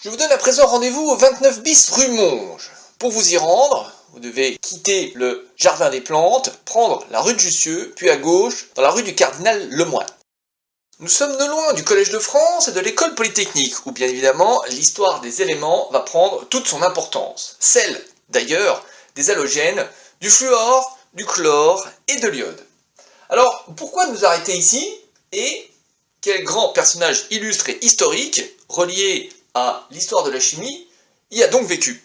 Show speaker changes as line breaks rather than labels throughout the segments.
Je vous donne à présent rendez-vous au 29 bis rue Monge. Pour vous y rendre, vous devez quitter le jardin des plantes, prendre la rue de Jussieu, puis à gauche, dans la rue du Cardinal Lemoine. Nous sommes non loin du Collège de France et de l'École Polytechnique, où bien évidemment l'histoire des éléments va prendre toute son importance. Celle, d'ailleurs, des halogènes, du fluor, du chlore et de l'iode. Alors, pourquoi nous arrêter ici et quel grand personnage illustre et historique, relié à l'histoire de la chimie, y a donc vécu?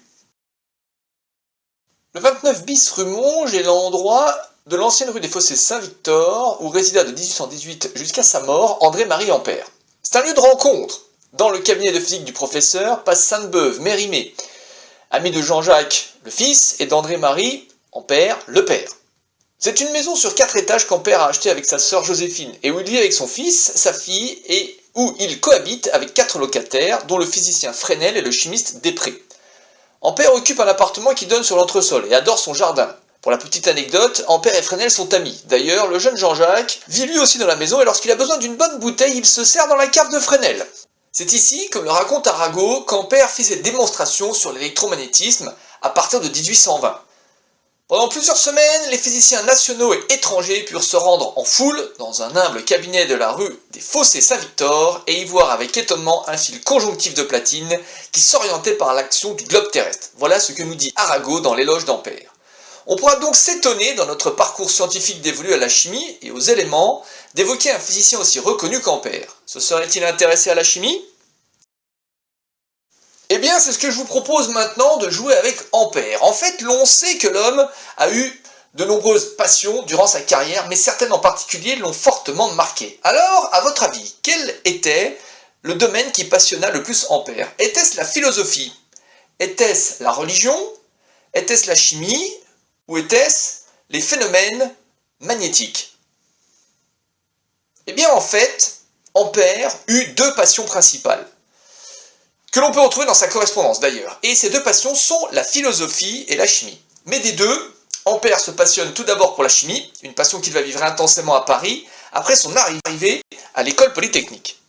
Le 29 bis rue Monge est l'endroit de l'ancienne rue des Fossés Saint-Victor, où résida de 1818 jusqu'à sa mort André-Marie Ampère. C'est un lieu de rencontre. Dans le cabinet de physique du professeur passe Sainte-Beuve, Mérimée, ami de Jean-Jacques, le fils, et d'André-Marie Ampère, le père. C'est une maison sur 4 étages qu'Ampère a achetée avec sa sœur Joséphine, et où il vit avec son fils, sa fille, et où il cohabite avec 4 locataires, dont le physicien Fresnel et le chimiste Després. Ampère occupe un appartement qui donne sur l'entresol et adore son jardin. Pour la petite anecdote, Ampère et Fresnel sont amis. D'ailleurs, le jeune Jean-Jacques vit lui aussi dans la maison et lorsqu'il a besoin d'une bonne bouteille, il se sert dans la cave de Fresnel. C'est ici, comme le raconte Arago, qu'Ampère fit ses démonstrations sur l'électromagnétisme à partir de 1820. Pendant plusieurs semaines, les physiciens nationaux et étrangers purent se rendre en foule dans un humble cabinet de la rue des Fossés Saint-Victor et y voir avec étonnement un fil conjonctif de platine qui s'orientait par l'action du globe terrestre. Voilà ce que nous dit Arago dans l'éloge d'Ampère. On pourra donc s'étonner dans notre parcours scientifique dévolu à la chimie et aux éléments d'évoquer un physicien aussi reconnu qu'Ampère. Se serait-il intéressé à la chimie ? Eh bien, c'est ce que je vous propose maintenant de jouer avec Ampère. En fait, l'on sait que l'homme a eu de nombreuses passions durant sa carrière, mais certaines en particulier l'ont fortement marqué. Alors, à votre avis, quel était le domaine qui passionna le plus Ampère? Était-ce la philosophie? Était-ce la religion? Était-ce la chimie? Ou était-ce les phénomènes magnétiques? Eh bien, en fait, Ampère eut 2 passions principales, que l'on peut retrouver dans sa correspondance d'ailleurs. Et ces 2 passions sont la philosophie et la chimie. Mais des 2, Ampère se passionne tout d'abord pour la chimie, une passion qu'il va vivre intensément à Paris, après son arrivée à l'École Polytechnique.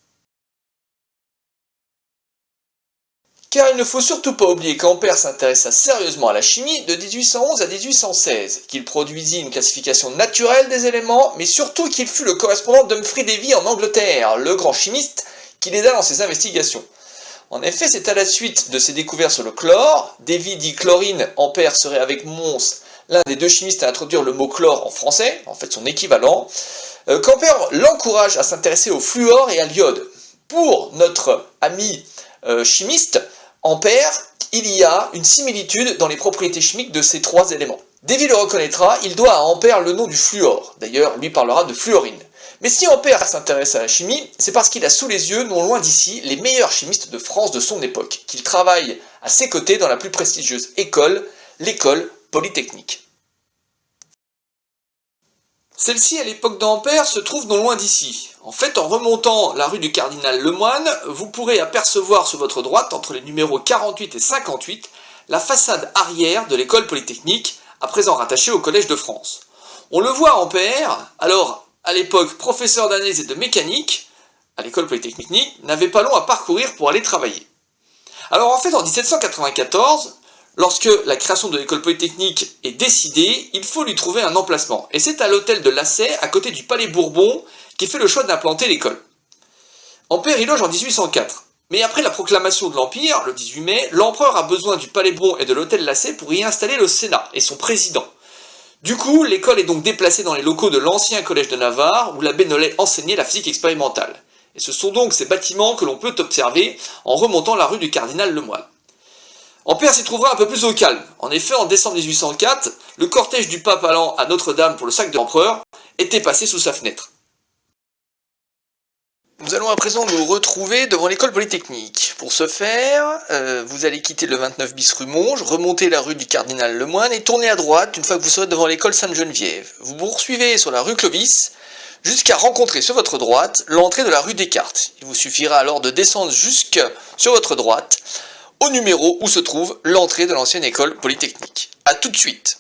Car il ne faut surtout pas oublier qu'Ampère s'intéressa sérieusement à la chimie de 1811 à 1816, qu'il produisit une classification naturelle des éléments, mais surtout qu'il fut le correspondant d'Humphrey Davy en Angleterre, le grand chimiste qui l'aida dans ses investigations. En effet, c'est à la suite de ses découvertes sur le chlore, Davy dit chlorine, Ampère serait avec Mons l'un des 2 chimistes à introduire le mot chlore en français, en fait son équivalent, qu'Ampère l'encourage à s'intéresser au fluor et à l'iode. Pour notre ami chimiste, Ampère, il y a une similitude dans les propriétés chimiques de ces 3 éléments. Davy le reconnaîtra, il doit à Ampère le nom du fluor, d'ailleurs lui parlera de fluorine. Mais si Ampère s'intéresse à la chimie, c'est parce qu'il a sous les yeux, non loin d'ici, les meilleurs chimistes de France de son époque, qu'il travaille à ses côtés dans la plus prestigieuse école, l'École Polytechnique. Celle-ci, à l'époque d'Ampère, se trouve non loin d'ici. En fait, en remontant la rue du Cardinal Lemoine, vous pourrez apercevoir sur votre droite, entre les numéros 48 et 58, la façade arrière de l'École Polytechnique, à présent rattachée au Collège de France. On le voit Ampère, alors à l'époque professeur d'analyse et de mécanique, à l'École Polytechnique, n'avait pas long à parcourir pour aller travailler. Alors en fait, en 1794, lorsque la création de l'École Polytechnique est décidée, il faut lui trouver un emplacement. Et c'est à l'hôtel de Lassay, à côté du Palais Bourbon, qu'il fait le choix d'implanter l'école. Ampère y loge en 1804. Mais après la proclamation de l'Empire, le 18 mai, l'empereur a besoin du Palais Bourbon et de l'hôtel Lassay pour y installer le Sénat et son président. Du coup, l'école est donc déplacée dans les locaux de l'ancien collège de Navarre, où l'abbé Nollet enseignait la physique expérimentale. Et ce sont donc ces bâtiments que l'on peut observer en remontant la rue du Cardinal Lemoine. Ampère s'y trouvera un peu plus au calme. En effet, en décembre 1804, le cortège du pape allant à Notre-Dame pour le sacre de l'empereur était passé sous sa fenêtre. Nous allons à présent nous retrouver devant l'école polytechnique. Pour ce faire, vous allez quitter le 29 bis rue Monge, remonter la rue du Cardinal Lemoine et tourner à droite une fois que vous serez devant l'école Sainte-Geneviève. Vous poursuivez sur la rue Clovis jusqu'à rencontrer sur votre droite l'entrée de la rue Descartes. Il vous suffira alors de descendre jusque sur votre droite au numéro où se trouve l'entrée de l'ancienne école polytechnique. A tout de suite.